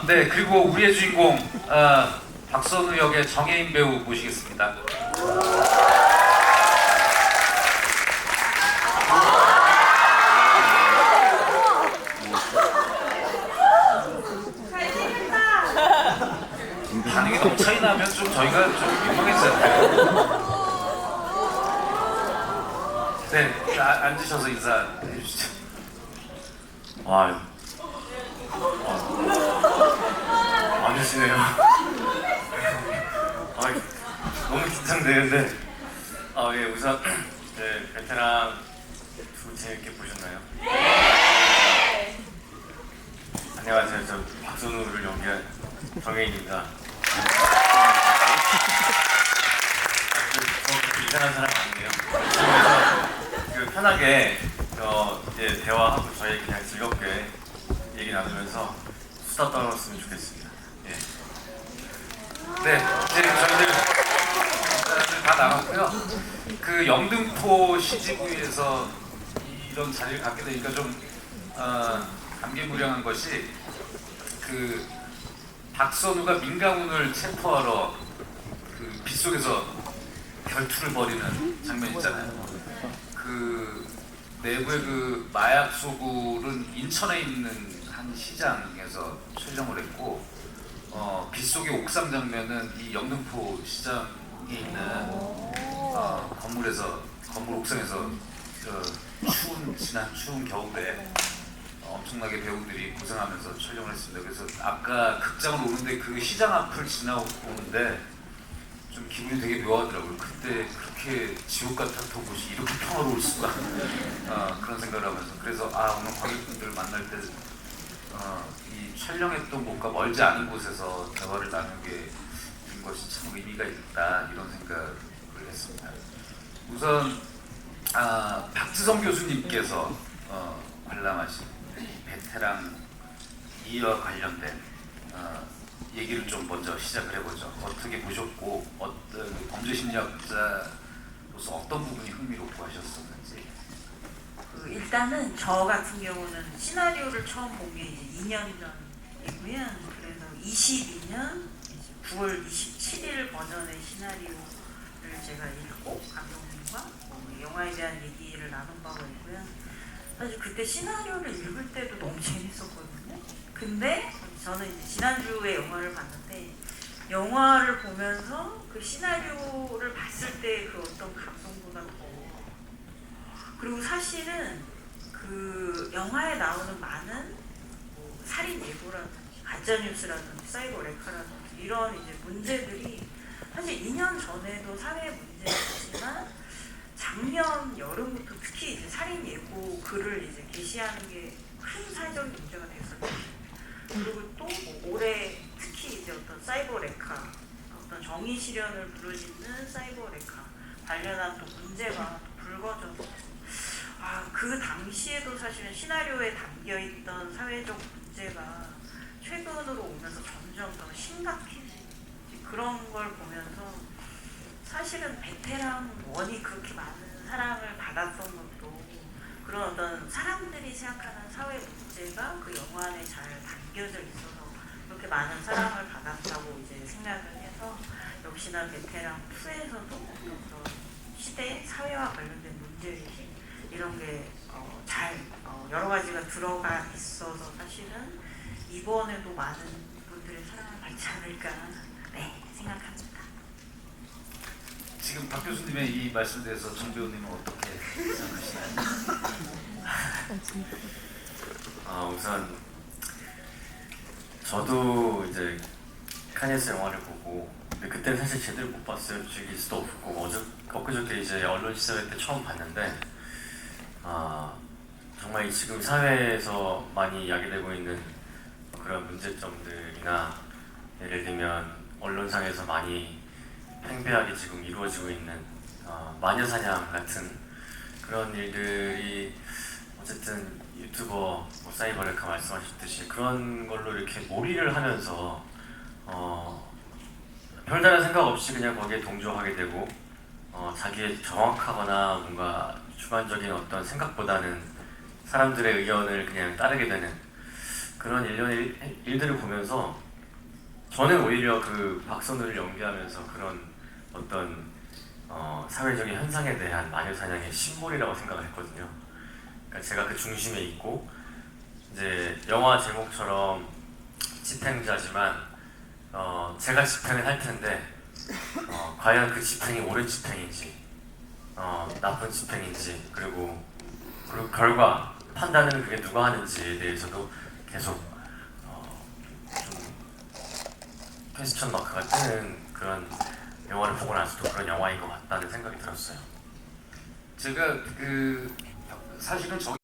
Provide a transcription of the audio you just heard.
네, 그리고 우리의 주인공 박선우 역의 정혜인 배우 모시겠습니다. 반응이 너무 차이 나면 좀 저희가 좀 민망해지잖아요. 네, 앉으셔서 인사해 주시죠. 안 계시네요. 너무 긴장되는데. 예, 우선 네, 베테랑 두 재밌게 보셨나요? 네. 안녕하세요. 저 박선우를 연기한 정혜인입니다. 저 이상한 사람 아니에요. 그래서 편하게 이제 대화하고 저희 그냥 즐겁게 얘기 나누면서 수다 떨었으면 좋겠습니다. 예. 네, 이제 저희들 다 나갔고요. 그 영등포 CGV에서 이런 자리를 갖게 되니까 좀 감개무량한 것이 그 박선우가 민강훈을 체포하러 그 빗속에서 결투를 벌이는 장면 있잖아요. 그 내부의 그 마약 소굴은 인천에 있는 한 시장에서 촬영을 했고 빗속의 옥상 장면은 이 영등포 시장에 있는 건물 옥상에서 지난 추운 겨울에 엄청나게 배우들이 고생하면서 촬영을 했습니다. 그래서 아까 극장을 오는데 그 시장 앞을 지나오는데 좀 기분이 되게 묘하더라고요. 그때 그렇게 지옥 같았던 곳이 이렇게 평화로울 수가 그런 생각을 하면서 그래서 오늘 관객분들 만날 때 이 촬영했던 곳과 멀지 않은 곳에서 대화를 나누게 된 것이 참 의미가 있다 이런 생각을 했습니다. 우선 박지성 교수님께서 관람하신 베테랑 2와 관련된 얘기를 좀 먼저 시작을 해보죠. 어떻게 보셨고 어떤 범죄심리학자로서 어떤 부분이 흥미롭고 하셨었는지. 일단은 저 같은 경우는 시나리오를 처음 본 게 이제 2년 전이고요. 그래서 22년 9월 27일 버전의 시나리오를 제가 읽고 감독님과 영화에 대한 얘기를 나눈 바가 있고요. 사실 그때 시나리오를 읽을 때도 너무 재밌었거든요. 근데 저는 이제 지난주에 영화를 봤는데 영화를 보면서 그 시나리오를 봤을 때 그 어떤 감동보다 더 그리고 사실은 그 영화에 나오는 많은 살인 예고라든지 가짜뉴스라든지 사이버 레카라든지 이런 이제 문제들이 사실 2년 전에도 사회 문제였지만 작년 여름부터 특히 이제 살인 예고 글을 이제 게시하는 게 큰 사회적인 문제가 됐었거든요. 그리고 또 올해 특히 이제 어떤 사이버 레카, 어떤 정의 실현을 부르짖는 사이버 레카 관련한 또 문제가 불거져서 그 당시에도 사실은 시나리오에 담겨있던 사회적 문제가 최근으로 오면서 점점 더 심각해지는 그런 걸 보면서 사실은 베테랑 1이 그렇게 많은 사랑을 받았던 것도 그런 어떤 사람들이 생각하는 사회 문제가 그 영화 안에 잘 담겨져 있어서 그렇게 많은 사랑을 받았다고 이제 생각을 해서 역시나 베테랑 2에서도 어떤 시대 사회와 관련된 문제의식 이런 게 잘 여러 가지가 들어가 있어서 사실은 이번에도 많은 분들의 사랑을 받지 않을까 생각합니다. 지금 박 교수님의 이 말씀에 대해서 정 배우님은 어떻게 생각하시나요? 우선 저도 이제 카니에스 영화를 보고 근데 그때는 사실 제대로 못 봤어요. 즐길 수도 없고 엊그저께 이제 언론 시사회 때 처음 봤는데 정말 지금 사회에서 많이 야기되고 있는 그런 문제점들이나 예를 들면 언론상에서 많이 팽배하게 지금 이루어지고 있는 마녀사냥 같은 그런 일들이 어쨌든 유튜버, 사이버 레카 말씀하셨듯이 그런 걸로 이렇게 몰이를 하면서 별다른 생각 없이 그냥 거기에 동조하게 되고 자기의 정확하거나 뭔가 주관적인 어떤 생각보다는 사람들의 의견을 그냥 따르게 되는 그런 일련의 일들을 보면서 저는 오히려 그 박선우를 연기하면서 그런 어떤 사회적인 현상에 대한 마녀사냥의 심볼이라고 생각을 했거든요. 그러니까 제가 그 중심에 있고 이제 영화 제목처럼 집행자지만 제가 집행을 할 텐데 과연 그 집행이 옳은 집행인지 나쁜 집행인지 그리고 결과 판단은 그게 누가 하는지에 대해서도 계속 좀 퀘스천 마크가 뜨는 그런 영화를 보고 나서도 그런 영화인 것 같다는 생각이 들었어요. 제가 그 사실은